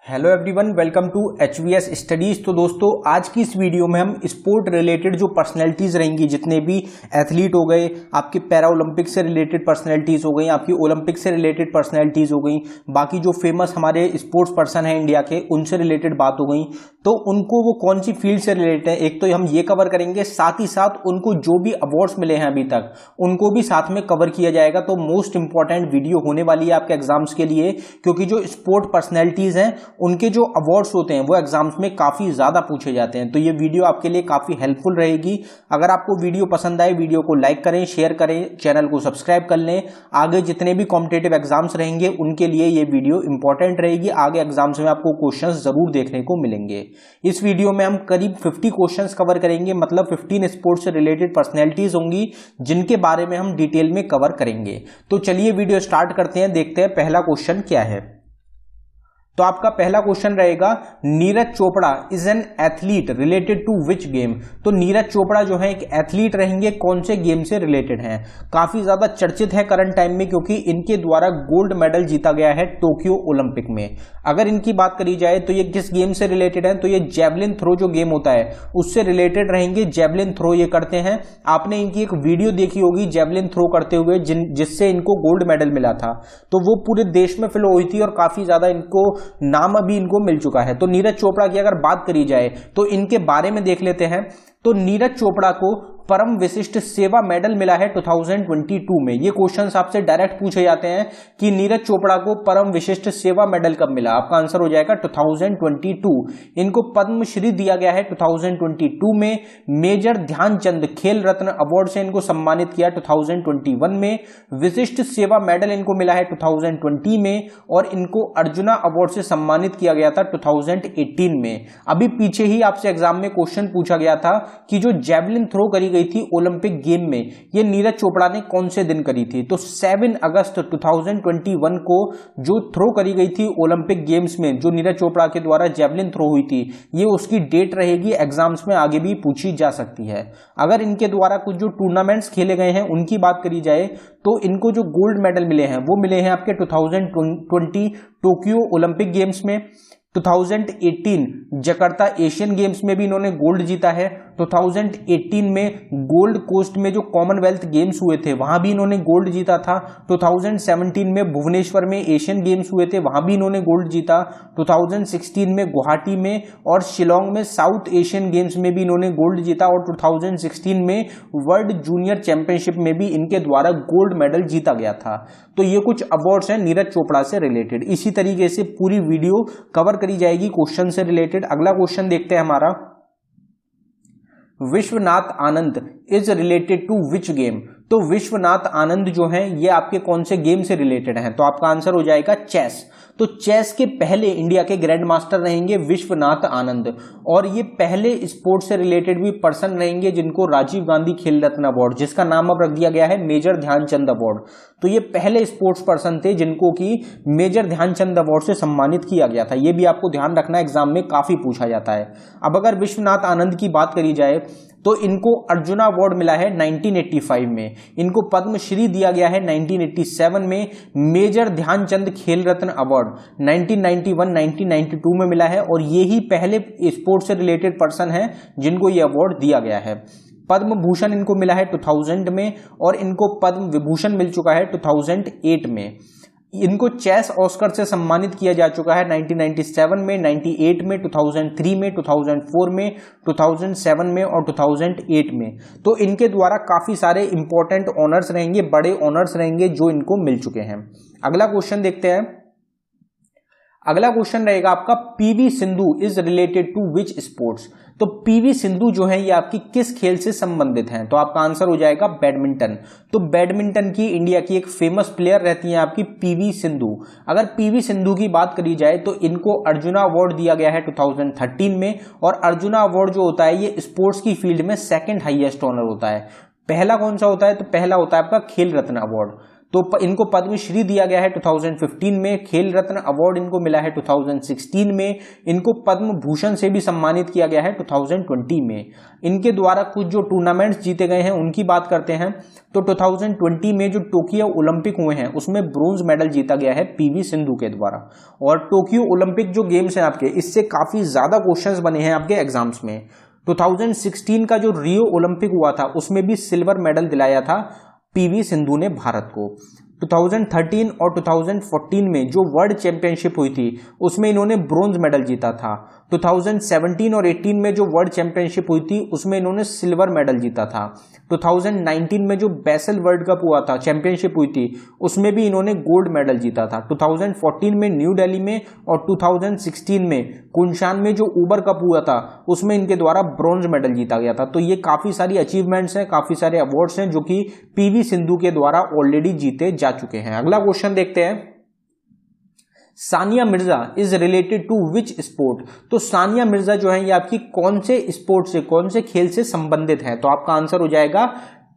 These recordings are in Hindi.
Hello everyone, welcome to HVS studies. तो दोस्तों, आज की इस वीडियो में हम स्पोर्ट रिलेटेड जो पर्सनैलिटीज रहेंगी, जितने भी एथलीट हो गए, आपके पैरा ओलंपिक से रिलेटेड पर्सनैलिटीज हो गई, आपकी ओलंपिक से रिलेटेड पर्सनैलिटीज हो गई, बाकी जो फेमस हमारे स्पोर्ट्स पर्सन हैं इंडिया के, उनसे रिलेटेड बात हो गई, तो उनको वो कौन सी फील्ड से रिलेटेड है, एक तो हम ये कवर करेंगे, साथ ही साथ उनको जो भी अवार्ड्स मिले हैं अभी तक उनको भी साथ में कवर किया जाएगा। तो मोस्ट इंपॉर्टेंट वीडियो होने वाली है आपके एग्जाम्स के लिए, क्योंकि जो स्पोर्ट पर्सनैलिटीज हैं उनके जो अवार्ड्स होते हैं वो एग्जाम्स में काफी ज्यादा पूछे जाते हैं। तो ये वीडियो आपके लिए काफी हेल्पफुल रहेगी। अगर आपको वीडियो पसंद आए, वीडियो को लाइक करें, शेयर करें, चैनल को सब्सक्राइब कर लें। आगे जितने भी कॉम्पिटिटिव एग्जाम्स रहेंगे उनके लिए ये वीडियो इंपॉर्टेंट रहेगी। आगे एग्जाम्स में आपको क्वेश्चंस जरूर देखने को मिलेंगे। इस वीडियो में हम करीब 50 क्वेश्चंस कवर करेंगे, मतलब 15 स्पोर्ट्स से रिलेटेड पर्सनैलिटीज होंगी जिनके बारे में हम डिटेल में कवर करेंगे। तो चलिए वीडियो स्टार्ट करते हैं, देखते हैं पहला क्वेश्चन क्या है। तो आपका पहला क्वेश्चन रहेगा, Neeraj Chopra is an athlete related to which game. तो नीरज चोपड़ा जो है एक एथलीट रहेंगे, कौन से गेम से रिलेटेड हैं। काफी ज्यादा चर्चित है करंट टाइम में, क्योंकि इनके द्वारा गोल्ड मेडल जीता गया है टोक्यो ओलंपिक में। अगर इनकी बात करी जाए तो ये किस गेम से रिलेटेड है, तो ये जेवलिन थ्रो जो गेम होता है उससे रिलेटेड रहेंगे। जेवलिन थ्रो ये करते हैं। आपने इनकी एक वीडियो देखी होगी जेवलिन थ्रो करते हुए, जिससे इनको गोल्ड मेडल मिला था। तो वो पूरे देश में फ्लो हुई थी और काफी ज्यादा इनको नाम अभी इनको मिल चुका है। तो नीरज चोपड़ा की अगर बात करी जाए तो इनके बारे में देख लेते हैं। तो नीरज चोपड़ा को परम विशिष्ट सेवा मेडल मिला है 2022 में। ये क्वेश्चंस आपसे डायरेक्ट पूछे जाते हैं कि नीरज चोपड़ा को परम विशिष्ट सेवा मेडल कब मिला। आपका आंसर हो जाएगा 2022। इनको पद्मश्री दिया गया है 2022 में। मेजर ध्यानचंद खेल रत्न अवार्ड से इनको सम्मानित किया 2021 में। विशिष्ट सेवा मेडल इनको मिला है 2020 में, और इनको अर्जुना अवार्ड से सम्मानित किया गया था 2018 में। अभी पीछे ही आपसे एग्जाम में क्वेश्चन पूछा गया था कि जो जेवलिन थ्रो करी गई थी ओलंपिक गेम में, ये नीरज चोपड़ा ने कौन से दिन करी थी। तो 7 अगस्त 2021 को जो थ्रो करी गई थी ओलंपिक गेम्स में, जो नीरज चोपड़ा के द्वारा जेवलिन थ्रो हुई थी, ये उसकी डेट रहेगी। एग्जाम्स में आगे भी पूछी जा सकती है। अगर इनके द्वारा कुछ जो टूर्नामेंट्स खेले गए हैं उनकी बात करी जाए तो इनको जो गोल्ड मेडल मिले हैं वो मिले हैं आपके 2020 टोक्यो ओलंपिक गेम्स में। 2018 जकार्ता एशियन गेम्स में भी इन्होंने गोल्ड जीता है। 2018 में गोल्ड कोस्ट में जो कॉमनवेल्थ गेम्स हुए थे वहां भी इन्होंने गोल्ड जीता था। 2017 में भुवनेश्वर में एशियन गेम्स हुए थे, वहां भी इन्होंने गोल्ड जीता। 2016 में गुवाहाटी में और शिलोंग में साउथ एशियन गेम्स में भी इन्होंने गोल्ड जीता, और 2016 में वर्ल्ड जूनियर चैंपियनशिप में भी इनके द्वारा गोल्ड मेडल जीता गया था। तो ये कुछ अवार्ड्स हैं नीरज चोपड़ा से रिलेटेड। इसी तरीके से पूरी वीडियो कवर करी जाएगी क्वेश्चन से रिलेटेड। अगला क्वेश्चन देखते हैं हमारा, Vishwanath Anand is related to which game. तो विश्वनाथ आनंद जो हैं ये आपके कौन से गेम से रिलेटेड हैं। तो आपका आंसर हो जाएगा चेस। तो चेस के पहले इंडिया के ग्रैंड मास्टर रहेंगे विश्वनाथ आनंद, और ये पहले स्पोर्ट्स से रिलेटेड भी पर्सन रहेंगे जिनको राजीव गांधी खेल रत्न अवार्ड, जिसका नाम अब रख दिया गया है मेजर ध्यानचंद अवार्ड। तो ये पहले स्पोर्ट्स पर्सन थे जिनको कि मेजर ध्यानचंद अवार्ड से सम्मानित किया गया था। ये भी आपको ध्यान रखना, एग्जाम में काफी पूछा जाता है। अब अगर विश्वनाथ आनंद की बात करी जाए तो इनको अर्जुना अवार्ड मिला है 1985 में। इनको पद्मश्री दिया गया है 1987 में। मेजर ध्यानचंद खेल रत्न अवार्ड 1991 1992 में मिला है, और ये ही पहले स्पोर्ट्स से रिलेटेड पर्सन है जिनको ये अवार्ड दिया गया है। पद्म भूषण इनको मिला है 2000 में, और इनको पद्म विभूषण मिल चुका है 2008 में। इनको चेस ऑस्कर से सम्मानित किया जा चुका है 1997 में, 98 में, 2003 में, 2004 में, 2007 में और 2008 में। तो इनके द्वारा काफी सारे इंपॉर्टेंट ऑनर्स रहेंगे, बड़े ऑनर्स रहेंगे जो इनको मिल चुके हैं। अगला क्वेश्चन देखते हैं। अगला क्वेश्चन रहेगा आपका, P V Sindhu is related to which sports. तो पीवी सिंधु जो है ये आपकी किस खेल से संबंधित हैं। तो आपका आंसर हो जाएगा बैडमिंटन। तो बैडमिंटन की इंडिया की एक फेमस प्लेयर रहती हैं आपकी पीवी सिंधु। अगर पीवी सिंधु की बात करी जाए तो इनको अर्जुना अवार्ड दिया गया है 2013 में, और अर्जुना अवार्ड जो होता है ये स्पोर्ट्स की फील्ड में सेकंड हाईएस्ट ऑनर होता है। पहला कौन सा होता है, तो पहला होता है आपका खेल रत्न अवार्ड। तो इनको पद्मश्री दिया गया है 2015 में, खेल रत्न अवार्ड इनको मिला है 2016 में, इनको पद्म भूषण से भी सम्मानित किया गया है 2020 में। इनके द्वारा कुछ जो टूर्नामेंट्स जीते गए हैं उनकी बात करते हैं। तो 2020 में जो टोक्यो ओलंपिक हुए हैं उसमें ब्रोंज मेडल जीता गया है पीवी सिंधु के द्वारा। और टोक्यो ओलंपिक जो गेम्स हैं आपके, इससे काफी ज्यादा क्वेश्चंस बने हैं आपके एग्जाम्स में। 2016 का जो रियो ओलंपिक हुआ था उसमें भी सिल्वर मेडल दिलाया था पीवी सिंधु ने भारत को। 2013 और 2014 में जो वर्ल्ड चैंपियनशिप हुई थी उसमें इन्होंने ब्रोंज मेडल जीता था। 2017 और 18 में जो वर्ल्ड चैंपियनशिप हुई थी उसमें इन्होंने सिल्वर मेडल जीता था। 2019 में जो बेसल वर्ल्ड कप हुआ था, चैंपियनशिप हुई थी, उसमें भी इन्होंने गोल्ड मेडल जीता था। 2014 में न्यू दिल्ली में और 2016 में कुंशान में जो ऊबर कप हुआ था उसमें इनके द्वारा ब्रोंज मेडल जीता गया था। तो ये काफी सारी अचीवमेंट्स हैं, काफी सारे अवार्ड्स हैं जो कि पीवी सिंधु के द्वारा ऑलरेडी जीते जा चुके हैं। अगला क्वेश्चन देखते हैं, Sania Mirza is related to which sport. तो सानिया मिर्जा जो है ये आपकी कौन से स्पोर्ट से, कौन से खेल से संबंधित है? तो आपका आंसर हो जाएगा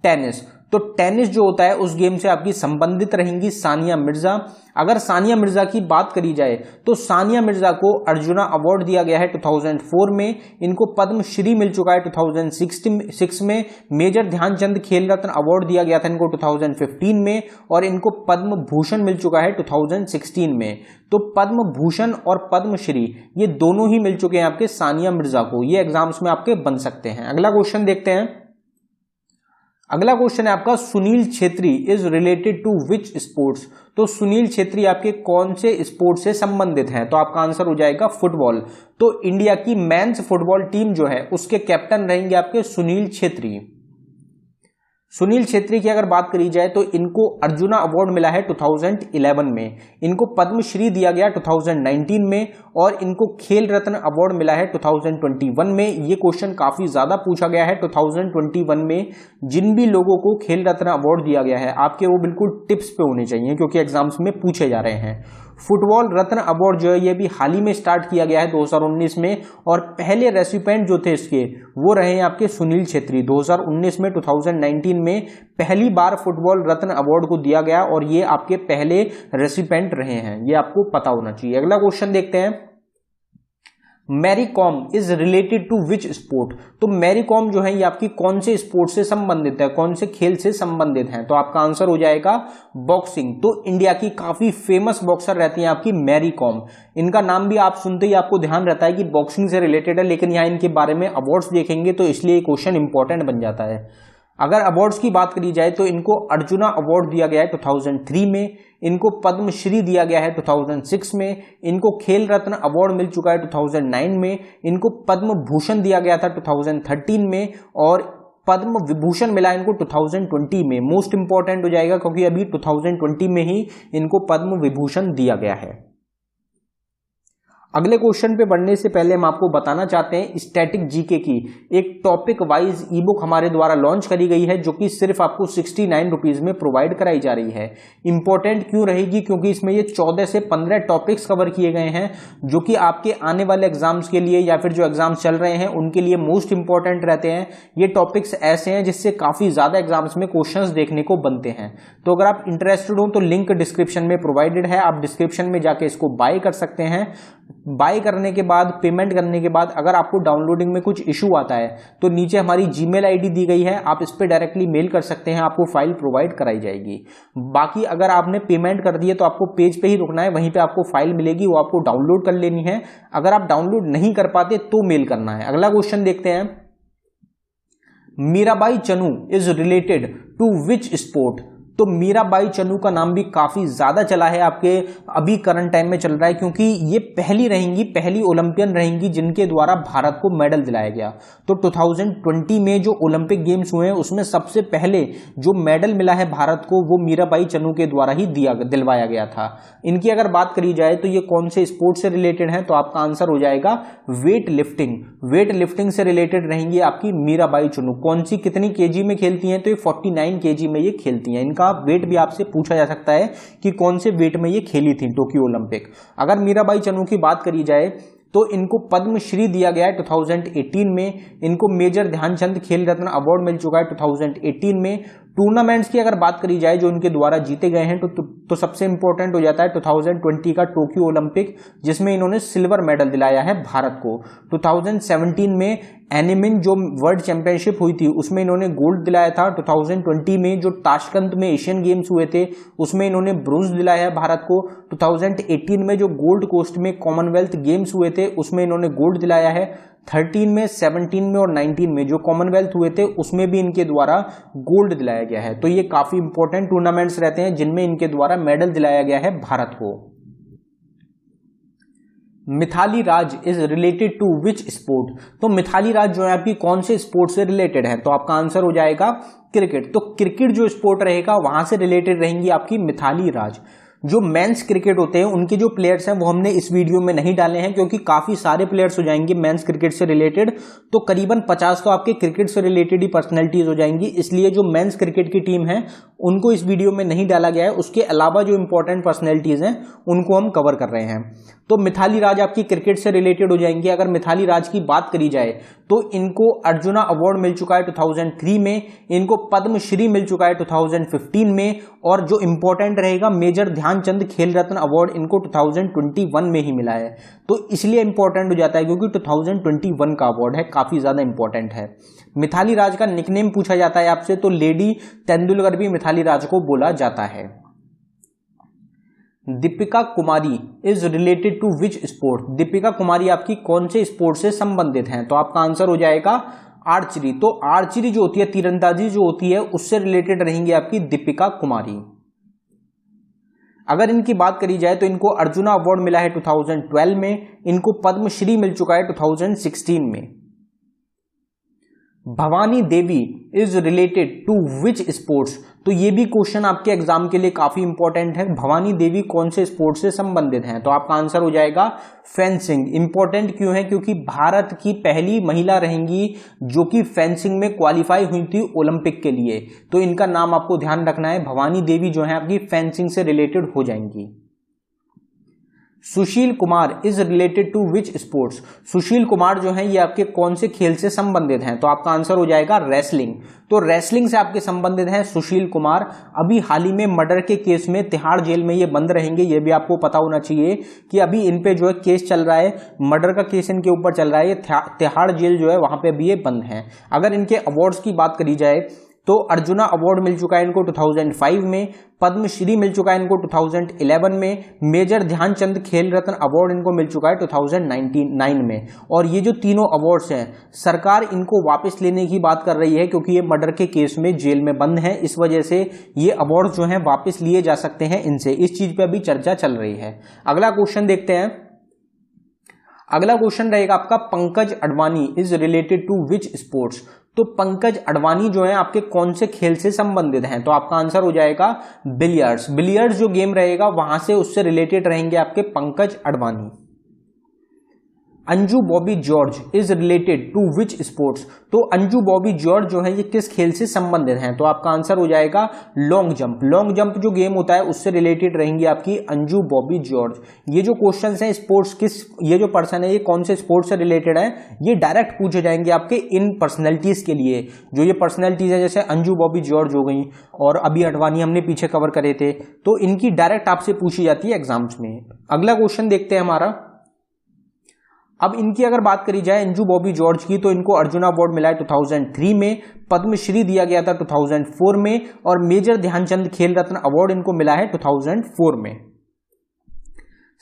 टेनिस। तो टेनिस जो होता है उस गेम से आपकी संबंधित रहेंगी सानिया मिर्जा। अगर सानिया मिर्जा की बात करी जाए तो सानिया मिर्जा को अर्जुना अवार्ड दिया गया है 2004 में, इनको पद्मश्री मिल चुका है 2006 में, मेजर ध्यानचंद खेल रत्न अवार्ड दिया गया था इनको 2015 में, और इनको पद्म भूषण मिल चुका है 2016 में। तो पद्म भूषण और पद्मश्री ये दोनों ही मिल चुके हैं आपके सानिया मिर्जा को। ये एग्जाम्स में आपके बन सकते हैं। अगला क्वेश्चन देखते हैं। अगला क्वेश्चन है आपका, Sunil Chhetri is related to which sports. तो सुनील छेत्री आपके कौन से स्पोर्ट से संबंधित हैं? तो आपका आंसर हो जाएगा फुटबॉल। तो इंडिया की मेंस फुटबॉल टीम जो है उसके कैप्टन रहेंगे आपके सुनील छेत्री। सुनील छेत्री की अगर बात करी जाए तो इनको अर्जुना अवार्ड मिला है 2011 में, इनको पद्मश्री दिया गया 2019 में, और इनको खेल रत्न अवार्ड मिला है 2021 में। ये क्वेश्चन काफी ज्यादा पूछा गया है 2021 में। जिन भी लोगों को खेल रत्न अवार्ड दिया गया है आपके वो बिल्कुल टिप्स पे होने चाहिए क्योंकि एग्जाम्स में पूछे जा रहे हैं। फुटबॉल रत्न अवार्ड जो है ये भी हाल ही में स्टार्ट किया गया है 2019 में, और पहले रेसिपिएंट जो थे इसके वो रहे हैं आपके सुनील छेत्री। 2019 में 2019 में पहली बार फुटबॉल रत्न अवार्ड को दिया गया और ये आपके पहले रेसिपिएंट रहे हैं, ये आपको पता होना चाहिए। अगला क्वेश्चन देखते हैं, Mary Kom is related to which sport. तो मैरी कॉम जो है ये आपकी कौन से स्पोर्ट से संबंधित है, कौन से खेल से संबंधित है? तो आपका आंसर हो जाएगा बॉक्सिंग। तो इंडिया की काफी फेमस बॉक्सर रहती हैं आपकी मैरी कॉम। इनका नाम भी आप सुनते ही आपको ध्यान रहता है कि बॉक्सिंग से रिलेटेड है, लेकिन यहाँ इनके बारे में अवार्ड्स देखेंगे तो इसलिए क्वेश्चन इंपॉर्टेंट बन जाता है। अगर अवार्ड्स की बात करी जाए तो इनको अर्जुना अवार्ड दिया गया है 2003 में, इनको पद्मश्री दिया गया है 2006 में, इनको खेल रत्न अवार्ड मिल चुका है 2009 में, इनको पद्म भूषण दिया गया था 2013 में, और पद्म विभूषण मिला इनको 2020 में। मोस्ट इंपॉर्टेंट हो जाएगा क्योंकि अभी 2020 में ही इनको पद्म विभूषण दिया गया है। अगले क्वेश्चन पे बढ़ने से पहले हम आपको बताना चाहते हैं स्टैटिक जीके की एक टॉपिक वाइज ई बुक हमारे द्वारा लॉन्च करी गई है जो कि सिर्फ आपको 69 रुपीज में प्रोवाइड कराई जा रही है। इंपॉर्टेंट क्यों रहेगी? क्योंकि इसमें ये 14 से 15 टॉपिक्स कवर किए गए हैं जो कि आपके आने वाले एग्जाम्स के लिए या फिर जो एग्जाम्स चल रहे हैं उनके लिए मोस्ट इंपॉर्टेंट रहते हैं। ये टॉपिक्स ऐसे हैं जिससे काफी ज्यादा एग्जाम्स में क्वेश्चंस देखने को बनते हैं। तो अगर आप इंटरेस्टेड हो तो लिंक डिस्क्रिप्शन में प्रोवाइडेड है, आप डिस्क्रिप्शन में जाके इसको बाय कर सकते हैं। बाय करने के बाद, पेमेंट करने के बाद अगर आपको डाउनलोडिंग में कुछ इशू आता है तो नीचे हमारी जीमेल आईडी दी गई है, आप इस पे डायरेक्टली मेल कर सकते हैं, आपको फाइल प्रोवाइड कराई जाएगी। बाकी अगर आपने पेमेंट कर दी है तो आपको पेज पे ही रुकना है, वहीं पे आपको फाइल मिलेगी, वो आपको डाउनलोड कर लेनी है। अगर आप डाउनलोड नहीं कर पाते तो मेल करना है। अगला क्वेश्चन देखते हैं, Mirabai Chanu is related to which sport. तो मीराबाई चनू का नाम भी काफी ज्यादा चला है आपके अभी करंट टाइम में चल रहा है क्योंकि ये पहली ओलंपियन रहेंगी जिनके द्वारा भारत को मेडल दिलाया गया। तो 2020 में जो ओलंपिक गेम्स हुए हैं उसमें सबसे पहले जो मेडल मिला है भारत को वो मीराबाई चनू के द्वारा ही दिलवाया गया था। इनकी अगर बात करी जाए तो ये कौन से स्पोर्ट से रिलेटेड है? तो आपका आंसर हो जाएगा वेट लिफ्टिंग। वेट लिफ्टिंग से रिलेटेड रहेंगी आपकी मीराबाई चनू। कौन सी कितनी केजी में खेलती हैं? तो ये 49 केजी में ये खेलती हैं। इनका वेट भी आपसे पूछा जा सकता है कि कौन से वेट में ये खेली थी टोक्यो ओलंपिक। अगर मीराबाई चनू की बात करी जाए तो इनको पद्मश्री दिया गया है 2018 में, इनको मेजर ध्यानचंद खेल रत्न अवार्ड मिल चुका है 2018 में, टूर्नामेंट्स की अगर बात करी जाए जो इनके द्वारा जीते गए हैं तो सबसे इंपॉर्टेंट हो जाता है 2020 का टोक्यो ओलंपिक, जिसमें इन्होंने सिल्वर मेडल दिलाया है भारत को। 2017 में एनिमिन जो वर्ल्ड चैंपियनशिप हुई थी उसमें इन्होंने गोल्ड दिलाया था। 2020 में जो ताशकंद में एशियन गेम्स हुए थे उसमें इन्होंने ब्रोंज दिलाया है भारत को। 2018 में जो गोल्ड कोस्ट में कॉमनवेल्थ गेम्स हुए थे उसमें इन्होंने गोल्ड दिलाया है। 13 में, 17 में और 19 में जो कॉमनवेल्थ हुए थे उसमें भी इनके द्वारा गोल्ड दिलाया गया है। तो ये काफी इंपॉर्टेंट टूर्नामेंट्स रहते हैं जिनमें इनके द्वारा मेडल दिलाया गया है भारत को। Mithali Raj is related to which sport? तो मिथाली राज जो है आपकी कौन से स्पोर्ट से रिलेटेड है? तो आपका आंसर हो जाएगा क्रिकेट। तो क्रिकेट जो स्पोर्ट रहेगा वहां से रिलेटेड रहेंगी आपकी मिथाली राज। जो मेंस क्रिकेट होते हैं उनके जो प्लेयर्स हैं वो हमने इस वीडियो में नहीं डाले हैं क्योंकि काफी सारे प्लेयर्स हो जाएंगे मेंस क्रिकेट से रिलेटेड, तो करीबन 50 तो आपके क्रिकेट से रिलेटेड ही पर्सनैलिटीज हो जाएंगी, इसलिए जो मेंस क्रिकेट की टीम है उनको इस वीडियो में नहीं डाला गया है। उसके अलावा जो इंपॉर्टेंट पर्सनैलिटीज हैं उनको हम कवर कर रहे हैं। तो मिथाली राज आपकी क्रिकेट से रिलेटेड हो जाएंगी। अगर मिथाली राज की बात करी जाए तो इनको अर्जुना अवार्ड मिल चुका है 2003 में, इनको पद्मश्री मिल चुका है 2015 में, और जो इंपॉर्टेंट रहेगा मेजर ध्यानचंद खेल रत्न अवार्ड इनको 2021 में ही मिला है। तो इसलिए इंपॉर्टेंट हो जाता है क्योंकि 2021 का अवार्ड है, काफी ज्यादा इंपॉर्टेंट है। मिथाली राज का निकनेम पूछा जाता है आपसे तो लेडी तेंदुलकर भी मिथाली राज को बोला जाता है। Deepika Kumari is related to which sport? Deepika Kumari आपकी कौन से स्पोर्ट से संबंधित हैं? तो आपका आंसर हो जाएगा आर्चरी। तो आर्चरी जो होती है, तीरंदाजी जो होती है, उससे रिलेटेड रहेंगी आपकी दीपिका कुमारी। अगर इनकी बात करी जाए तो इनको अर्जुना अवार्ड मिला है 2012 में, इनको पद्मश्री मिल चुका है 2016 में। Bhavani Devi is related to which sports? तो ये भी क्वेश्चन आपके एग्जाम के लिए काफी इंपॉर्टेंट है। भवानी देवी कौन से स्पोर्ट से संबंधित हैं? तो आपका आंसर हो जाएगा फेंसिंग। इंपॉर्टेंट क्यों है? क्योंकि भारत की पहली महिला रहेंगी जो कि फेंसिंग में क्वालिफाई हुई थी ओलंपिक के लिए, तो इनका नाम आपको ध्यान रखना है। भवानी देवी जो है आपकी फेंसिंग से रिलेटेड हो जाएंगी। Sushil Kumar is related to which sports? Sushil Kumar जो है ये आपके कौन से खेल से संबंधित हैं? तो आपका आंसर हो जाएगा रेसलिंग। तो रेसलिंग से आपके संबंधित हैं सुशील कुमार। अभी हाल ही में मर्डर के केस में तिहाड़ जेल में ये बंद रहेंगे, ये भी आपको पता होना चाहिए कि अभी इन पे जो है केस चल रहा है, मर्डर का केस इनके ऊपर चल रहा है। ये तिहाड़ जेल जो है वहां पे अभी ये बंद है। अगर इनके अवार्ड्स की बात करी जाए तो अर्जुना अवार्ड मिल चुका है इनको 2005 में, पद्मश्री मिल चुका है इनको 2011 में, मेजर ध्यानचंद खेल रत्न अवार्ड इनको मिल चुका है 2009 में। और ये जो तीनों अवार्ड्स हैं सरकार इनको वापस लेने की बात कर रही है क्योंकि ये मर्डर के केस में जेल में बंद है, इस वजह से ये अवार्ड जो हैं वापस लिए जा सकते हैं इनसे। इस चीज पे अभी चर्चा चल रही है। अगला क्वेश्चन देखते हैं। अगला क्वेश्चन रहेगा आपका Pankaj Advani is related to which sports? तो पंकज अडवाणी जो है आपके कौन से खेल से संबंधित हैं? तो आपका आंसर हो जाएगा बिलियर्ड्स। बिलियर्ड्स जो गेम रहेगा वहां से उससे रिलेटेड रहेंगे आपके Pankaj Advani. Anju Bobby George is related to which sports? तो अंजू बॉबी जॉर्ज जो है ये किस खेल से संबंधित हैं? तो आपका आंसर हो जाएगा लॉन्ग जंप। लॉन्ग जंप जो गेम होता है उससे रिलेटेड रहेंगी आपकी अंजू बॉबी जॉर्ज। ये जो क्वेश्चंस हैं स्पोर्ट्स किस, ये जो पर्सन है ये कौन से स्पोर्ट्स से रिलेटेड है, ये डायरेक्ट पूछे जाएंगे आपके इन पर्सनैलिटीज के लिए। जो ये पर्सनैलिटीज है जैसे अंजू बॉबी जॉर्ज हो गई और अभी अडवाणी हमने पीछे कवर करे थे, तो इनकी डायरेक्ट आपसे पूछी जाती है एग्जाम्स में। अगला क्वेश्चन देखते हैं हमारा। अब इनकी अगर बात करी जाए अंजू बॉबी जॉर्ज की तो इनको अर्जुना अवार्ड मिला है 2003 में, पद्मश्री दिया गया था 2004 में, और मेजर ध्यानचंद खेल रत्न अवार्ड इनको मिला है 2004 में।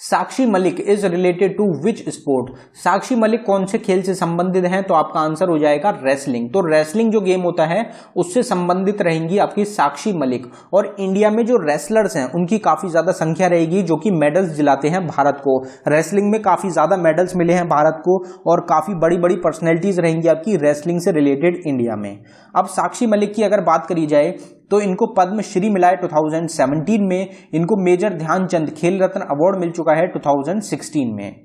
Sakshi Malik is related to which sport? Sakshi Malik कौन से खेल से संबंधित हैं? तो आपका आंसर हो जाएगा रेसलिंग। तो रेसलिंग जो गेम होता है उससे संबंधित रहेंगी आपकी साक्षी मलिक। और इंडिया में जो रेसलर्स हैं उनकी काफी ज्यादा संख्या रहेगी जो कि मेडल्स दिलाते हैं भारत को। रेसलिंग में काफी ज्यादा मेडल्स मिले हैं भारत को और काफी बड़ी बड़ी पर्सनैलिटीज रहेंगी आपकी रेसलिंग से रिलेटेड इंडिया में। अब साक्षी मलिक की अगर बात करी जाए तो इनको पद्मश्री मिला है 2017 में, इनको मेजर ध्यानचंद खेल रत्न अवार्ड मिल चुका है 2016 में।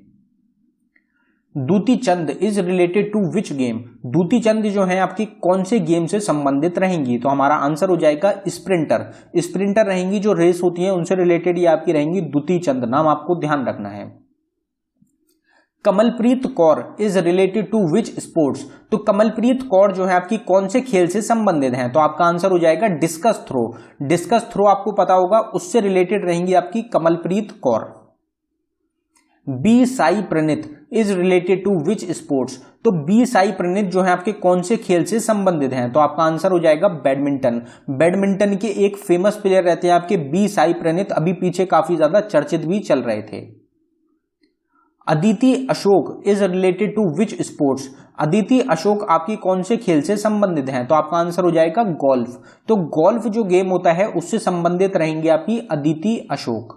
Dutee Chand is related to which game? Dutee Chand जो है आपकी कौन से गेम से संबंधित रहेंगी? तो हमारा आंसर हो जाएगा स्प्रिंटर। स्प्रिंटर रहेंगी जो रेस होती है उनसे रिलेटेड ये आपकी रहेंगी दूती चंद, नाम आपको ध्यान रखना है। Kamalpreet Kaur is related to which sports. तो कमलप्रीत कौर जो है आपकी कौन से खेल से संबंधित हैं? तो आपका आंसर हो जाएगा डिस्कस थ्रो। डिस्कस थ्रो आपको पता होगा, उससे रिलेटेड रहेंगी आपकी Kamalpreet Kaur. B Sai Praneeth is related to which sports. तो बी साई प्रणीत जो है आपके कौन से खेल से संबंधित हैं? तो आपका आंसर हो जाएगा बैडमिंटन। बैडमिंटन के एक फेमस प्लेयर रहते हैं आपके बी साई प्रणीत, अभी पीछे काफी ज्यादा चर्चित भी चल रहे थे। Aditi Ashok is related to which sports. Aditi Ashok आपकी कौन से खेल से संबंधित हैं? तो आपका आंसर हो जाएगा गोल्फ। तो गोल्फ जो गेम होता है उससे संबंधित रहेंगे आपकी Aditi Ashok.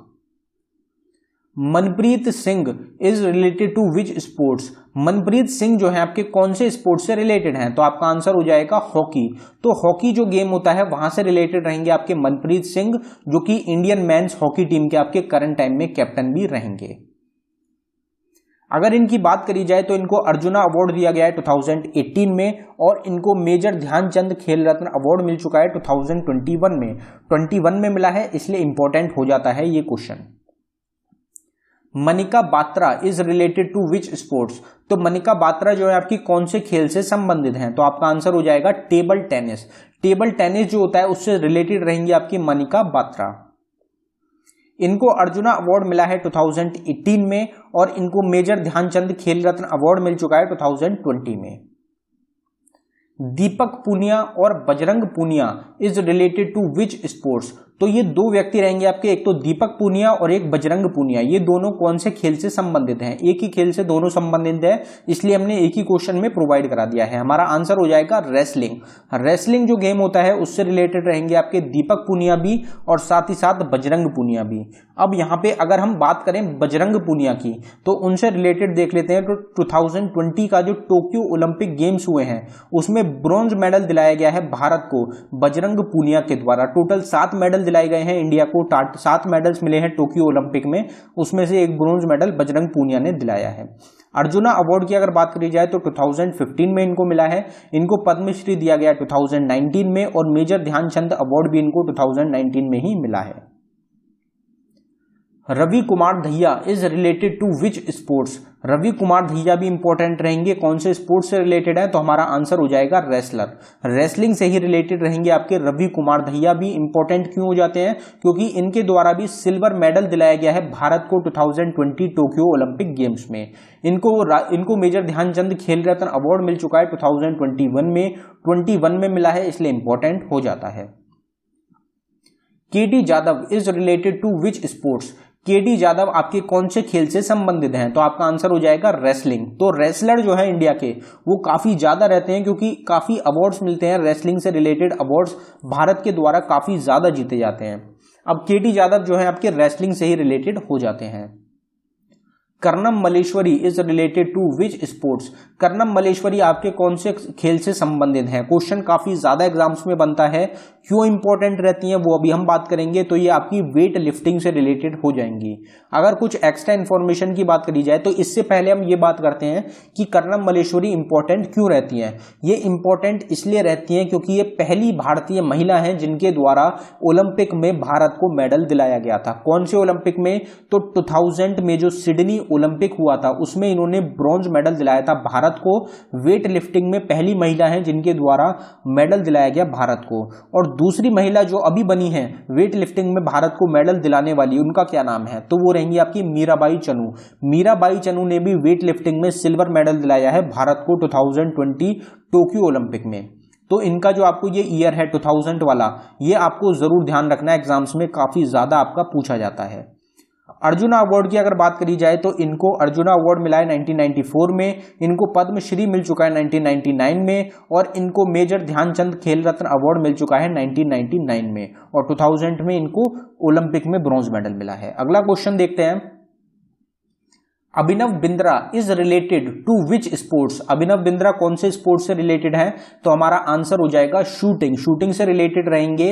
Manpreet Singh is related to which sports. Manpreet Singh जो है आपके कौन से स्पोर्ट्स से रिलेटेड हैं? तो आपका आंसर हो जाएगा हॉकी। तो हॉकी जो गेम होता है वहां से रिलेटेड रहेंगे आपके मनप्रीत सिंह, जो कि इंडियन मेंस हॉकी टीम के आपके करंट टाइम में कैप्टन भी रहेंगे। अगर इनकी बात करी जाए तो इनको अर्जुना अवार्ड दिया गया है 2018 में, और इनको मेजर ध्यानचंद खेल रत्न अवार्ड मिल चुका है 2021 में। 21 में मिला है, इसलिए इंपॉर्टेंट हो जाता है ये question. Manika Batra is related to which sports. तो मनिका बात्रा जो है आपकी कौन से खेल से संबंधित हैं? तो आपका आंसर हो जाएगा टेबल टेनिस। टेबल टेनिस जो होता है उससे रिलेटेड रहेंगी आपकी मनिका बात्रा। इनको अर्जुना अवार्ड मिला है 2018 में, और इनको मेजर ध्यानचंद खेल रत्न अवार्ड मिल चुका है 2020 में। दीपक पूनिया और Bajrang Punia is related to which sports. तो ये दो व्यक्ति रहेंगे आपके, एक तो दीपक पूनिया और एक बजरंग पूनिया। ये दोनों कौन से खेल से संबंधित हैं? एक ही खेल से दोनों संबंधित है, इसलिए हमने एक ही क्वेश्चन में प्रोवाइड करा दिया है। हमारा आंसर हो जाएगा रेसलिंग। रेसलिंग जो गेम होता है उससे रिलेटेड रहेंगे आपके दीपक पूनिया भी, और साथ ही साथ बजरंग पूनिया भी। अब यहाँ पे अगर हम बात करें बजरंग पूनिया की, तो उनसे रिलेटेड देख लेते हैं। तो 2020 का जो टोक्यो ओलंपिक गेम्स हुए हैं उसमें ब्रॉन्ज मेडल दिलाया गया है भारत को बजरंग पूनिया के द्वारा। टोटल 7 मेडल दिलाए गए हैं इंडिया को। 7 मेडल्स मिले हैं टोक्यो ओलंपिक में, उसमें से एक ब्रॉन्ज मेडल बजरंग पूनिया ने दिलाया है। अर्जुना अवार्ड की अगर बात करी जाए तो 2015 में इनको मिला है। इनको पद्मश्री दिया गया 2019 में, और मेजर ध्यानचंद अवार्ड भी इनको 2019 में ही मिला है। Ravi Kumar Dahiya is related to which sports. Ravi Kumar Dahiya भी इंपॉर्टेंट रहेंगे, कौन से स्पोर्ट्स से रिलेटेड है? तो हमारा आंसर हो जाएगा रेसलर। रेसलिंग से ही रिलेटेड रहेंगे आपके रवि कुमार दहिया भी। इंपॉर्टेंट क्यों हो जाते हैं? क्योंकि इनके द्वारा भी सिल्वर मेडल दिलाया गया है भारत को 2020 टोक्यो ओलंपिक गेम्स में। इनको मेजर ध्यानचंद खेल रत्न अवार्ड मिल चुका है 2021 में। 21 में मिला है, इसलिए इंपॉर्टेंट हो जाता है। K D Jadhav is related to which sports. K D Jadhav आपके कौन से खेल से संबंधित हैं? तो आपका आंसर हो जाएगा रेसलिंग। तो रेसलर जो है इंडिया के वो काफी ज्यादा रहते हैं, क्योंकि काफी अवार्ड्स मिलते हैं रेसलिंग से रिलेटेड। अवार्ड्स भारत के द्वारा काफी ज्यादा जीते जाते हैं। अब केडी जादव जो है आपके रेसलिंग से ही रिलेटेड हो जाते हैं। Karnam Malleswari is related to which sports. Karnam Malleswari आपके कौन से खेल से संबंधित हैं? क्वेश्चन काफी ज्यादा एग्जाम्स में बनता है। क्यों इंपॉर्टेंट रहती हैं वो अभी हम बात करेंगे। तो ये आपकी वेट लिफ्टिंग से रिलेटेड हो जाएंगी। अगर कुछ एक्स्ट्रा इन्फॉर्मेशन की बात करी जाए तो इससे पहले हम ये बात करते हैं कि कर्णम मल्लेश्वरी इंपॉर्टेंट क्यों रहती हैं। ये इंपॉर्टेंट इसलिए रहती हैं क्योंकि ये पहली भारतीय महिला हैं जिनके द्वारा ओलंपिक में भारत को मेडल दिलाया गया था। कौन से ओलंपिक में? तो 2000 में जो सिडनी ओलंपिक हुआ था उसमें इन्होंने ब्रॉन्ज मेडल दिलाया था भारत को। वेट लिफ्टिंग में पहली महिला हैं जिनके द्वारा मेडल दिलाया गया भारत को। और दूसरी महिला जो अभी बनी है वेट लिफ्टिंग में भारत को मेडल दिलाने वाली, उनका क्या नाम है? तो वो रहेंगी आपकी मीराबाई चनू। मीराबाई चनू ने भी वेट लिफ्टिंग में सिल्वर मेडल दिलाया है भारत को 2020 टोक्यो ओलंपिक में। तो इनका जो आपको ये ईयर है 2000 वाला, ये आपको जरूर ध्यान रखना है, एग्जाम्स में काफी ज्यादा आपका पूछा जाता है। अर्जुना अवार्ड की अगर बात करी जाए तो इनको अर्जुना अवार्ड मिला है 1994 में। इनको पद्मश्री मिल चुका है 1999 में, और इनको मेजर ध्यानचंद खेल रत्न अवार्ड मिल चुका है 1999 में, और 2000 में इनको ओलंपिक में ब्रॉन्ज मेडल मिला है। अगला क्वेश्चन देखते हैं। Abhinav Bindra is related to which sports. Abhinav Bindra कौन से स्पोर्ट्स से रिलेटेड है? तो हमारा आंसर हो जाएगा शूटिंग। शूटिंग से रिलेटेड रहेंगे।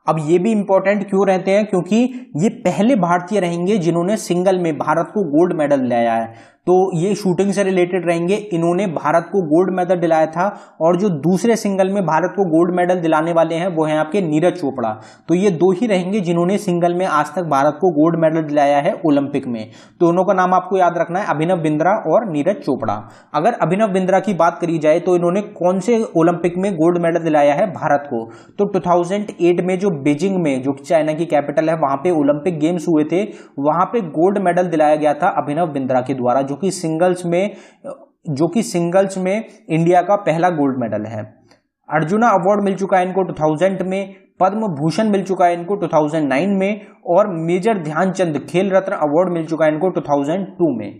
अब ये भी इंपॉर्टेंट क्यों रहते हैं? क्योंकि ये पहले भारतीय रहेंगे जिन्होंने सिंगल में भारत को गोल्ड मेडल दिलाया है। तो ये शूटिंग से रिलेटेड रहेंगे। इन्होंने भारत को गोल्ड मेडल दिलाया था और जो दूसरे सिंगल में भारत को गोल्ड मेडल दिलाने वाले हैं वो हैं आपके नीरज चोपड़ा। तो ये दो ही रहेंगे जिन्होंने सिंगल में आज तक भारत को गोल्ड मेडल दिलाया है ओलंपिक में। दोनों का नाम आपको याद रखना है, अभिनव बिंद्रा और नीरज चोपड़ा। अगर अभिनव बिंद्रा की बात करी जाए तो इन्होंने कौन से ओलंपिक में गोल्ड मेडल दिलाया है भारत को, तो 2008 में जो बीजिंग में, जो चाइना की कैपिटल है, वहां पे ओलंपिक गेम्स हुए थे, वहां पे गोल्ड मेडल दिलाया गया था अभिनव बिंद्रा के द्वारा, जो कि सिंगल्स में इंडिया का पहला गोल्ड मेडल है। अर्जुना अवार्ड मिल चुका है इनको 2000 में, पद्म भूषण मिल चुका है इनको 2009 में और मेजर ध्यानचंद खेल रत्न अवार्ड मिल चुका है इनको 2002 में।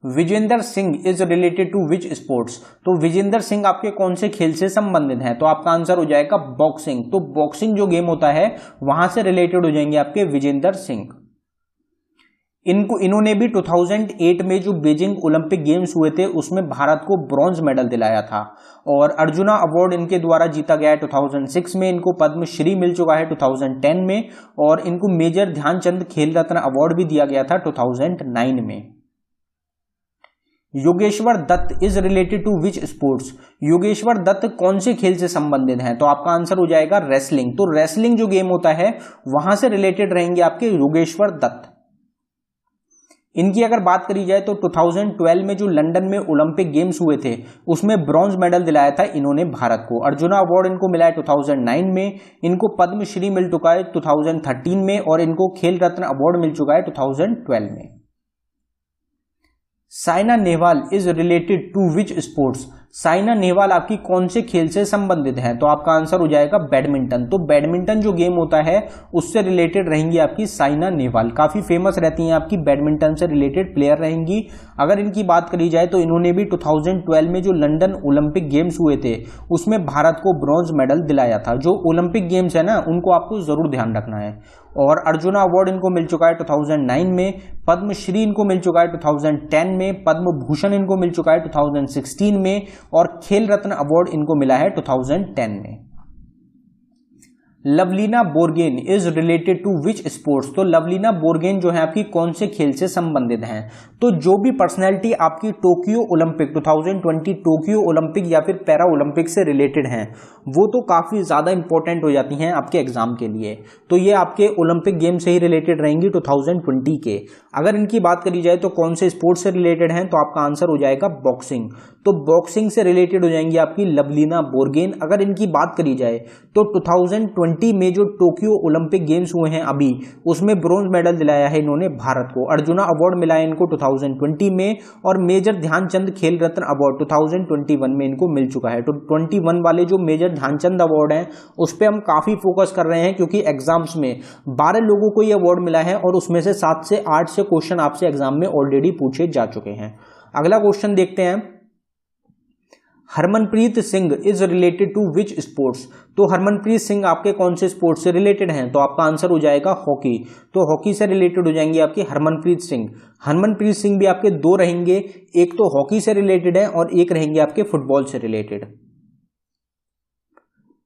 Vijender Singh is related to which sports, तो विजेंदर सिंह आपके कौन से खेल से संबंधित हैं, तो आपका आंसर हो जाएगा बॉक्सिंग। तो बॉक्सिंग जो गेम होता है वहां से रिलेटेड हो जाएंगे आपके विजेंदर सिंह। इन्होंने भी 2008 में जो बीजिंग ओलंपिक गेम्स हुए थे उसमें भारत को ब्रॉन्ज मेडल दिलाया था और अर्जुना अवार्ड इनके द्वारा जीता गया है 2006 में। इनको पद्मश्री मिल चुका है 2010 में और इनको मेजर ध्यानचंद खेल रत्न अवार्ड भी दिया गया था 2009 में। Yogeshwar Dutt is related to which sports, Yogeshwar Dutt कौन से खेल से संबंधित हैं, तो आपका आंसर हो जाएगा रेसलिंग। तो रेसलिंग जो गेम होता है वहां से रिलेटेड रहेंगे आपके योगेश्वर दत्त। इनकी अगर बात करी जाए तो 2012 में जो लंदन में ओलंपिक गेम्स हुए थे उसमें ब्रॉन्ज मेडल दिलाया था इन्होंने भारत को। अर्जुना अवार्ड इनको मिला है 2009 में, इनको पद्मश्री मिल चुका है 2013 में और इनको खेल रत्न अवार्ड मिल चुका है 2012 में। Saina Nehwal is related to which sports, Saina Nehwal आपकी कौन से खेल से संबंधित है, तो आपका आंसर हो जाएगा बैडमिंटन। तो बैडमिंटन जो गेम होता है उससे रिलेटेड रहेंगी आपकी साइना नेहवाल, काफी फेमस रहती हैं आपकी, बैडमिंटन से रिलेटेड प्लेयर रहेंगी। अगर इनकी बात करी जाए तो इन्होंने भी 2012 में जो लंदन ओलंपिक गेम्स हुए थे उसमें भारत को ब्रॉन्ज मेडल दिलाया था। जो ओलंपिक गेम्स है ना उनको आपको जरूर ध्यान रखना है। और अर्जुना अवार्ड इनको मिल चुका है 2009 में, पद्मश्री इनको मिल चुका है 2010 में, पद्म भूषण इनको मिल चुका है 2016 में और खेल रत्न अवार्ड इनको मिला है 2010 में। Lovlina Borgohain is related to which sports, तो लवलीना बोर्गेन जो है आपकी कौन से खेल से संबंधित हैं, तो जो भी पर्सनैलिटी आपकी टोक्यो ओलंपिक 2020 टोक्यो ओलंपिक या फिर पैरा ओलंपिक से रिलेटेड हैं वो तो काफ़ी ज़्यादा इंपॉर्टेंट हो जाती हैं आपके एग्जाम के लिए। तो ये आपके ओलंपिक गेम से ही रिलेटेड रहेंगी 2020 के। अगर इनकी बात करी जाए तो कौन से स्पोर्ट्स से रिलेटेड हैं, तो आपका आंसर हो जाएगा बॉक्सिंग। तो बॉक्सिंग से रिलेटेड हो जाएंगी आपकी लवलीना बोर्गेन। अगर इनकी बात करी जाए तो 2020 में जो टोक्यो ओलंपिक गेम्स हुए हैं अभी उसमें ब्रॉन्ज मेडल दिलाया है इन्होंने भारत को। अर्जुना अवार्ड मिला है इनको 2020 में और मेजर ध्यानचंद खेल रत्न अवार्ड 2021 में इनको मिल चुका है। तो 21 वाले जो मेजर ध्यानचंद अवार्ड हैं उस पर हम काफ़ी फोकस कर रहे हैं क्योंकि एग्जाम्स में 12 लोगों को ये अवार्ड मिला है और उसमें से 7 से 8 से क्वेश्चन आपसे एग्जाम में ऑलरेडी पूछे जा चुके हैं। अगला क्वेश्चन देखते हैं, Harmanpreet Singh is related to which sports, तो हरमनप्रीत सिंह आपके कौन से स्पोर्ट्स से रिलेटेड हैं, तो आपका आंसर हो जाएगा हॉकी। तो हॉकी से रिलेटेड हो जाएंगे आपकी हरमनप्रीत सिंह। हरमनप्रीत सिंह भी आपके दो रहेंगे, एक तो हॉकी से रिलेटेड है और एक रहेंगे आपके फुटबॉल से related.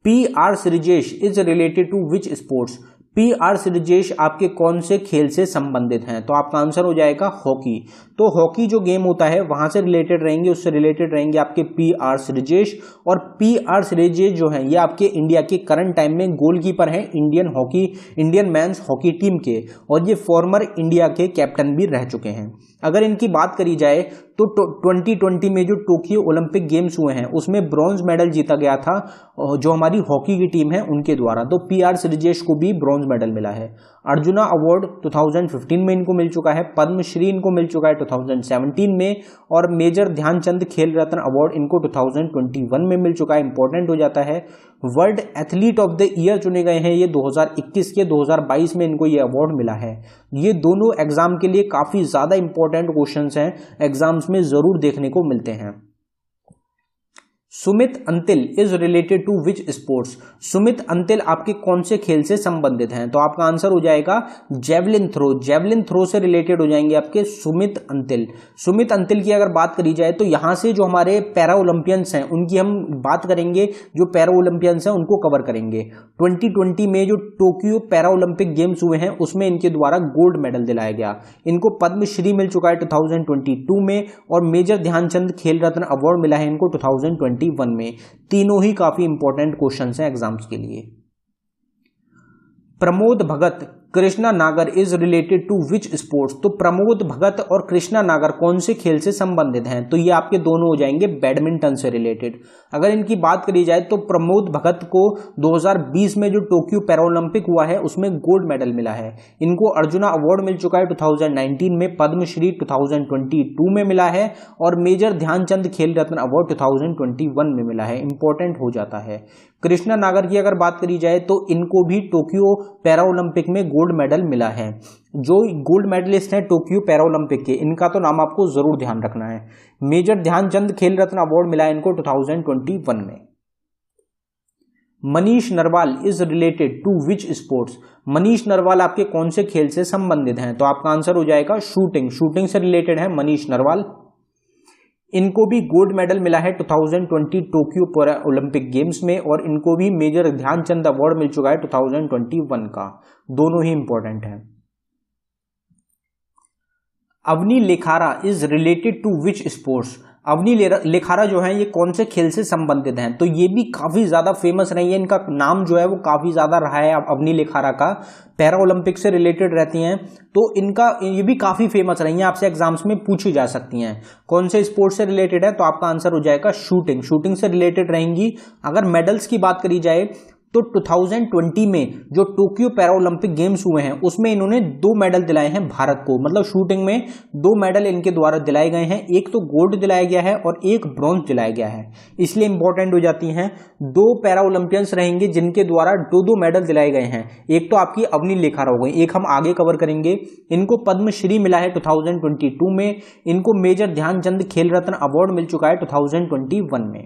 PR Sreejesh is related to which sports, PR Sreejesh आपके कौन से खेल से संबंधित हैं, तो आपका आंसर हो जाएगा हॉकी। तो हॉकी जो गेम होता है वहां से रिलेटेड रहेंगे, उससे रिलेटेड रहेंगे आपके PR श्रीजेश। और PR श्रीजेश जो है ये आपके इंडिया के करंट टाइम में गोलकीपर हैं इंडियन मेंस हॉकी टीम के और ये फॉर्मर इंडिया के कैप्टन भी रह चुके हैं। अगर इनकी बात करी जाए तो 2020 में जो टोक्यो ओलंपिक गेम्स हुए हैं उसमें ब्रॉन्ज मेडल जीता गया था जो हमारी हॉकी की टीम है उनके द्वारा। तो PR श्रीजेश को भी ब्रॉन्ज मेडल मिला है। अर्जुना अवार्ड 2015 में इनको मिल चुका है, पद्मश्री इनको मिल चुका है 2017 में और मेजर ध्यानचंद खेल रत्न अवार्ड इनको 2021 में मिल चुका है। इंपॉर्टेंट हो जाता है। World athlete of the year चुने गए हैं ये 2021 के, 2022 में इनको ये अवार्ड मिला है। ये दोनों एग्जाम के लिए काफी ज्यादा इंपॉर्टेंट क्वेश्चंस हैं, एग्जाम्स में जरूर देखने को मिलते हैं। Sumit Antil is related to which sports? Sumit Antil आपके कौन से खेल से संबंधित हैं? तो आपका आंसर हो जाएगा जेवलिन थ्रो। जेवलिन थ्रो से रिलेटेड हो जाएंगे आपके सुमित अंतिल। सुमित अंतिल की अगर बात करी जाए तो यहां से जो हमारे पैरा ओलंपियंस हैं उनकी हम बात करेंगे, जो पैरा ओलंपियंस हैं उनको कवर करेंगे। 2020 में जो टोक्यो पैरा ओलंपिक गेम्स हुए हैं उसमें इनके द्वारा गोल्ड मेडल दिलाया गया। इनको पद्मश्री मिल चुका है 2022 में और मेजर ध्यानचंद खेल रत्न अवार्ड मिला है इनको 2021 में। तीनों ही काफी इंपॉर्टेंट क्वेश्चंस हैं एग्जाम्स के लिए। Pramod Bhagat Krishna Nagar is related to which sports? तो प्रमोद भगत और कृष्णा नागर कौन से खेल से संबंधित हैं? तो ये आपके दोनों हो जाएंगे बैडमिंटन से रिलेटेड। अगर इनकी बात करी जाए तो प्रमोद भगत को 2020 में जो टोक्यो पैरालंपिक हुआ है उसमें गोल्ड मेडल मिला है। इनको अर्जुना अवार्ड मिल चुका है 2019 में, पद्मश्री 2022 में मिला है और मेजर ध्यानचंद खेल रत्न अवार्ड 2021 में मिला है। इंपॉर्टेंट हो जाता है। कृष्णा नागर की अगर बात करी जाए तो इनको भी टोक्यो पैरा ओलंपिक में गोल्ड मेडल मिला है। जो गोल्ड मेडलिस्ट हैं टोक्यो पैरा ओलंपिक के, इनका तो नाम आपको जरूर ध्यान रखना है। मेजर ध्यानचंद खेल रत्न अवार्ड मिला है इनको 2021 में। Manish Narwal is related to which sports? Manish Narwal आपके कौन से खेल से संबंधित हैं? तो आपका आंसर हो जाएगा शूटिंग। शूटिंग से रिलेटेड है मनीष नरवाल। इनको भी गोल्ड मेडल मिला है 2020 टोक्यो पैरा ओलंपिक गेम्स में और इनको भी मेजर ध्यानचंद अवार्ड मिल चुका है 2021 का। दोनों ही इंपॉर्टेंट हैं। Avani Lekhara is related to which sports? Avani Lekhara जो है ये कौन से खेल से संबंधित हैं? तो ये भी काफी ज्यादा फेमस रही है, इनका नाम जो है वो काफी ज्यादा रहा है अवनी लेखारा का। पैरा ओलंपिक से रिलेटेड रहती हैं तो इनका ये भी काफी फेमस रही हैं, आपसे एग्जाम्स में पूछी जा सकती हैं। कौन से स्पोर्ट्स से रिलेटेड है? तो आपका आंसर हो जाएगा शूटिंग। शूटिंग से रिलेटेड रहेंगी। अगर मेडल्स की बात करी जाए तो 2020 में जो टोक्यो पैरा ओलंपिक गेम्स हुए हैं उसमें इन्होंने 2 मेडल दिलाए हैं भारत को। मतलब शूटिंग में 2 मेडल इनके द्वारा दिलाए गए हैं, एक तो गोल्ड दिलाया गया है और एक ब्रॉन्ज दिलाया गया है, इसलिए इंपॉर्टेंट हो जाती हैं। 2 पैरा ओलंपियंस रहेंगे जिनके द्वारा 2 मेडल दिलाए गए हैं। एक तो आपकी अवनी लेखारा हो गई, एक हम आगे कवर करेंगे। इनको पद्मश्री मिला है 2022 में। इनको मेजर ध्यानचंद खेल रत्न अवार्ड मिल चुका है 2021 में।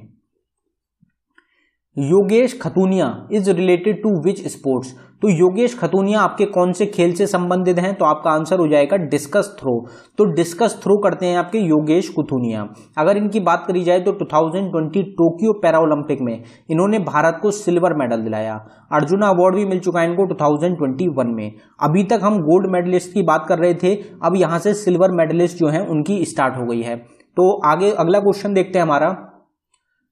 Yogesh Kathuniya is related to which sports? तो योगेश खतूनिया आपके कौन से खेल से संबंधित हैं? तो आपका आंसर हो जाएगा डिस्कस थ्रो। तो डिस्कस थ्रो करते हैं आपके योगेश खतूनिया। अगर इनकी बात करी जाए तो 2020 टोक्यो पैरा ओलंपिक में इन्होंने भारत को सिल्वर मेडल दिलाया। अर्जुना अवार्ड भी मिल चुका है इनको 2021 में। अभी तक हम गोल्ड मेडलिस्ट की बात कर रहे थे, अब यहां से सिल्वर मेडलिस्ट जो है उनकी स्टार्ट हो गई है। तो आगे अगला क्वेश्चन देखते हैं हमारा।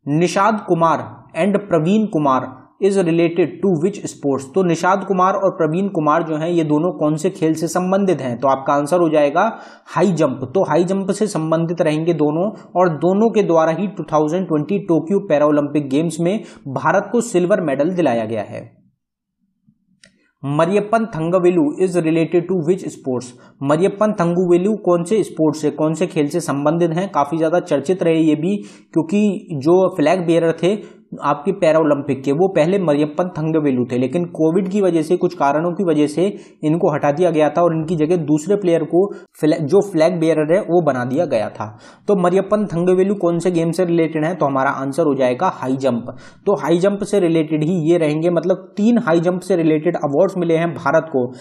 Nishad Kumar and Praveen Kumar is related to which sports? तो निषाद कुमार और प्रवीण कुमार जो हैं ये दोनों कौन से खेल से संबंधित हैं? तो आपका आंसर हो जाएगा हाई जंप। तो हाई जंप से संबंधित रहेंगे दोनों और दोनों के द्वारा ही 2020 टोक्यो पैरा ओलंपिक गेम्स में भारत को सिल्वर मेडल दिलाया गया है। Mariyappan Thangavelu is related to which sports? Mariyappan Thangavelu कौन से स्पोर्ट्स से, कौन से खेल से संबंधित हैं? काफी ज्यादा चर्चित रहे ये भी, क्योंकि जो फ्लैग बेयरर थे आपके पैरा ओलंपिक के वो पहले मरियप्पन थंगवेलु थे, लेकिन कोविड की वजह से, कुछ कारणों की वजह से इनको हटा दिया गया था और इनकी जगह दूसरे प्लेयर को जो फ्लैग बेयरर है वो बना दिया गया था। तो मरियप्पन थंगवेलु कौन से गेम से रिलेटेड है? तो हमारा आंसर हो जाएगा हाई जंप। तो हाई जंप से रिलेटेड ही ये रहेंगे। मतलब 3 हाई जंप से रिलेटेड अवार्ड्स मिले हैं भारत को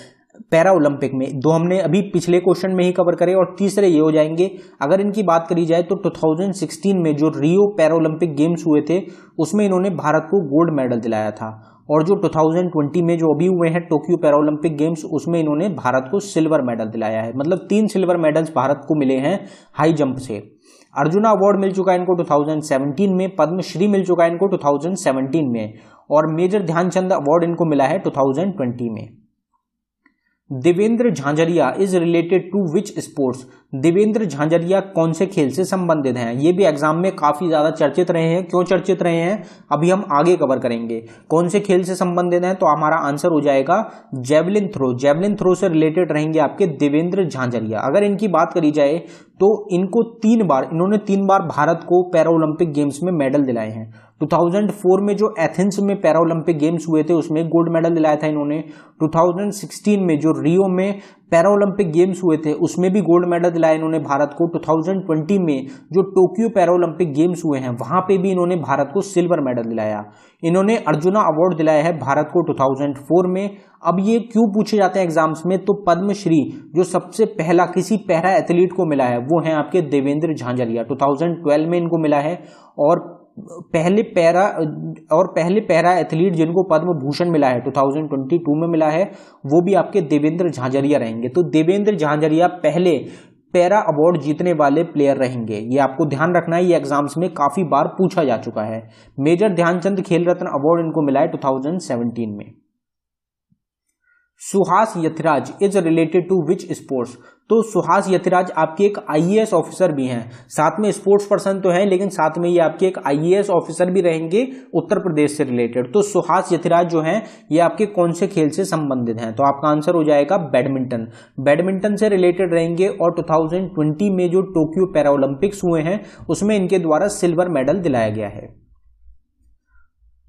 पैरा ओलंपिक में। 2 हमने अभी पिछले क्वेश्चन में ही कवर करे और तीसरे ये हो जाएंगे। अगर इनकी बात करी जाए तो 2016 में जो रियो पैरा ओलंपिक गेम्स हुए थे उसमें इन्होंने भारत को गोल्ड मेडल दिलाया था और जो 2020 में जो अभी हुए हैं टोक्यो पैरा ओलंपिक गेम्स उसमें इन्होंने भारत को सिल्वर मेडल दिलाया है। मतलब 3 सिल्वर मेडल्स भारत को मिले हैं हाई जंप से। अर्जुना अवार्ड मिल चुका है इनको 2017 में, पद्मश्री मिल चुका है इनको 2017 में और मेजर ध्यानचंद अवार्ड इनको मिला है 2020 में। Devendra Jhajharia is related to which sports? Devendra Jhajharia कौन से खेल से संबंधित हैं? ये भी एग्जाम में काफी ज्यादा चर्चित रहे हैं। क्यों चर्चित रहे हैं अभी हम आगे कवर करेंगे। कौन से खेल से संबंधित हैं? तो हमारा आंसर हो जाएगा जेवलिन थ्रो। जेवलिन थ्रो से रिलेटेड रहेंगे आपके देवेंद्र झांझरिया। अगर इनकी बात करी जाए तो इन्होंने 3 बार भारत को पैरा ओलंपिक गेम्स में मेडल दिलाए हैं। 2004 में जो एथेंस में पैरा ओलंपिक गेम्स हुए थे उसमें गोल्ड मेडल दिलाया था इन्होंने। 2016 में जो रियो में पैरा ओलंपिक गेम्स हुए थे उसमें भी गोल्ड मेडल दिलाया इन्होंने भारत को। 2020 में जो टोक्यो पैरा ओलंपिक गेम्स हुए हैं वहां पे भी इन्होंने भारत को सिल्वर मेडल दिलाया। इन्होंने अर्जुना अवार्ड दिलाया है भारत को 2004 में। अब ये क्यों पूछे जाते हैं एग्जाम्स में, तो पद्मश्री जो सबसे पहला किसी पैरा एथलीट को मिला है वो है आपके देवेंद्र झांझरिया, 2012 में इनको मिला है। और पहले पैरा एथलीट जिनको पद्म भूषण मिला है 2022 में मिला है वो भी आपके देवेंद्र झांझरिया रहेंगे। तो देवेंद्र झांझरिया पहले पैरा अवार्ड जीतने वाले प्लेयर रहेंगे, ये आपको ध्यान रखना है, ये एग्जाम्स में काफी बार पूछा जा चुका है। मेजर ध्यानचंद खेल रत्न अवार्ड इनको मिला है 2017 में। Suhas Yathiraj is related to which sports, तो सुहास यतिराज आपके एक आईएएस ऑफिसर भी हैं, साथ में स्पोर्ट्स पर्सन तो हैं लेकिन साथ में ये आपके एक आईएएस ऑफिसर भी रहेंगे उत्तर प्रदेश से रिलेटेड। तो सुहास यतिराज जो हैं ये आपके कौन से खेल से संबंधित हैं, तो आपका आंसर हो जाएगा बैडमिंटन, बैडमिंटन से रिलेटेड रहेंगे। और 2020 में जो टोक्यो पैरा ओलंपिक्स हुए हैं उसमें इनके द्वारा सिल्वर मेडल दिलाया गया है।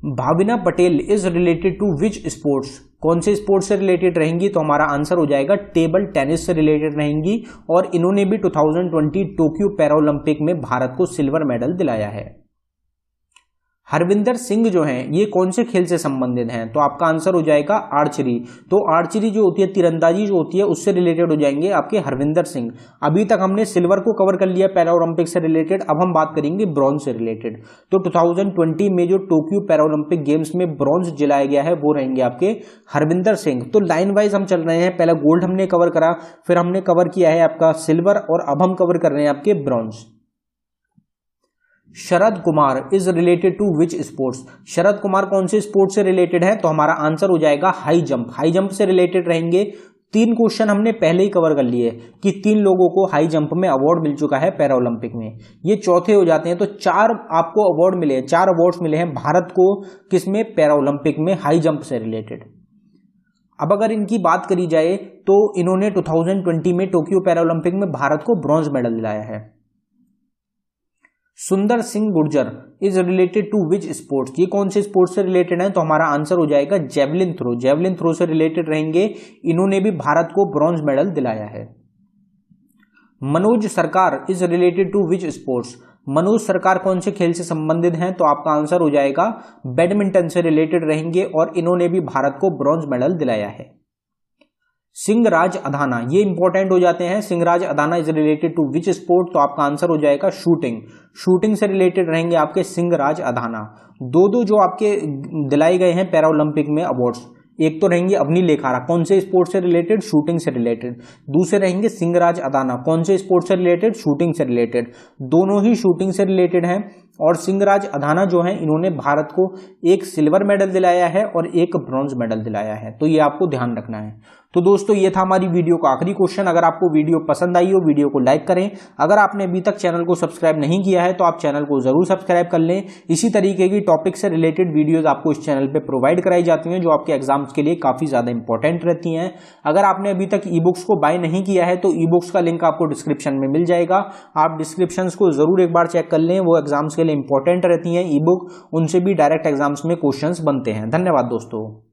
Bhavina Patel is related to which sports, कौन से स्पोर्ट्स से रिलेटेड रहेंगी, तो हमारा आंसर हो जाएगा टेबल टेनिस से रिलेटेड रहेंगी। और इन्होंने भी 2020 टोक्यो पैरा ओलंपिक में भारत को सिल्वर मेडल दिलाया है। हरविंदर सिंह जो हैं ये कौन से खेल से संबंधित हैं, तो आपका आंसर हो जाएगा आर्चरी। तो आर्चरी जो होती है, तीरंदाजी जो होती है, उससे रिलेटेड हो जाएंगे आपके हरविंदर सिंह। अभी तक हमने सिल्वर को कवर कर लिया पैरा ओलंपिक से रिलेटेड, अब हम बात करेंगे ब्रॉन्ज से रिलेटेड। तो 2020 में जो टोक्यो पैरा ओलंपिक गेम्स में ब्रॉन्ज जिलाया गया है वो रहेंगे आपके हरविंदर सिंह। तो लाइन वाइज हम चल रहे हैं, पहला गोल्ड हमने कवर करा, फिर हमने कवर किया है आपका सिल्वर, और अब हम कवर कर रहे हैं आपके bronze. Sharad Kumar is related to which sports, Sharad Kumar कौन से स्पोर्ट्स से रिलेटेड है, तो हमारा आंसर हो जाएगा हाई जंप, हाई जंप से रिलेटेड रहेंगे। 3 क्वेश्चन हमने पहले ही कवर कर लिए कि 3 लोगों को हाई जंप में अवार्ड मिल चुका है पैरा ओलंपिक में, ये चौथे हो जाते हैं। तो 4 आपको अवार्ड मिले हैं, 4 अवार्ड्स मिले हैं भारत को किसमें, पैरा ओलंपिक में हाई जंप से रिलेटेड। अब अगर इनकी बात करी जाए तो इन्होंने 2020 में टोक्यो पैरा ओलंपिक में भारत को ब्रॉन्ज मेडल दिलाया है। Sundar Singh Gurjar is related to which sports, ये कौन से स्पोर्ट्स से रिलेटेड है, तो हमारा आंसर हो जाएगा जेवलिन थ्रो, जेवलिन थ्रो से रिलेटेड रहेंगे। इन्होंने भी भारत को ब्रॉन्ज मेडल दिलाया है। Manoj Sarkar is related to which sports, Manoj Sarkar कौन से खेल से संबंधित हैं, तो आपका आंसर हो जाएगा बैडमिंटन से रिलेटेड रहेंगे, और इन्होंने भी भारत को ब्रॉन्ज मेडल दिलाया है। सिंहराज अधाना, ये इंपॉर्टेंट हो जाते हैं, Singhraj Adhana is related to which sport, तो आपका आंसर हो जाएगा शूटिंग, शूटिंग से रिलेटेड रहेंगे आपके सिंहराज अधाना। दो जो आपके दिलाए गए हैं पैरा ओलंपिक में अवार्ड्स, एक तो रहेंगे अवनी लेखारा, कौन से स्पोर्ट्स से रिलेटेड, शूटिंग से रिलेटेड। दूसरे रहेंगे सिंहराज अधाना, कौन से स्पोर्ट्स से रिलेटेड, शूटिंग से रिलेटेड। दोनों ही शूटिंग से रिलेटेड हैं। और सिंहराज अधाना जो है इन्होंने भारत को एक सिल्वर मेडल दिलाया है और एक ब्रॉन्ज मेडल दिलाया है, तो ये आपको ध्यान रखना है। तो दोस्तों ये था हमारी वीडियो का आखिरी क्वेश्चन। अगर आपको वीडियो पसंद आई हो वीडियो को लाइक करें, अगर आपने अभी तक चैनल को सब्सक्राइब नहीं किया है तो आप चैनल को जरूर सब्सक्राइब कर लें। इसी तरीके की टॉपिक से रिलेटेड वीडियोज आपको इस चैनल पे प्रोवाइड कराई जाती हैं जो आपके एग्जाम्स के लिए काफी ज्यादा इंपॉर्टेंट रहती हैं। अगर आपने अभी तक ई बुक्स को बाय नहीं किया है तो ई बुक्स का लिंक आपको डिस्क्रिप्शन में मिल जाएगा, आप डिस्क्रिप्शन को जरूर एक बार चेक कर लें, वो एग्जाम्स के लिए इंपॉर्टेंट रहती हैं ई बुक, उनसे भी डायरेक्ट एग्जाम्स में क्वेश्चंस बनते हैं। धन्यवाद दोस्तों।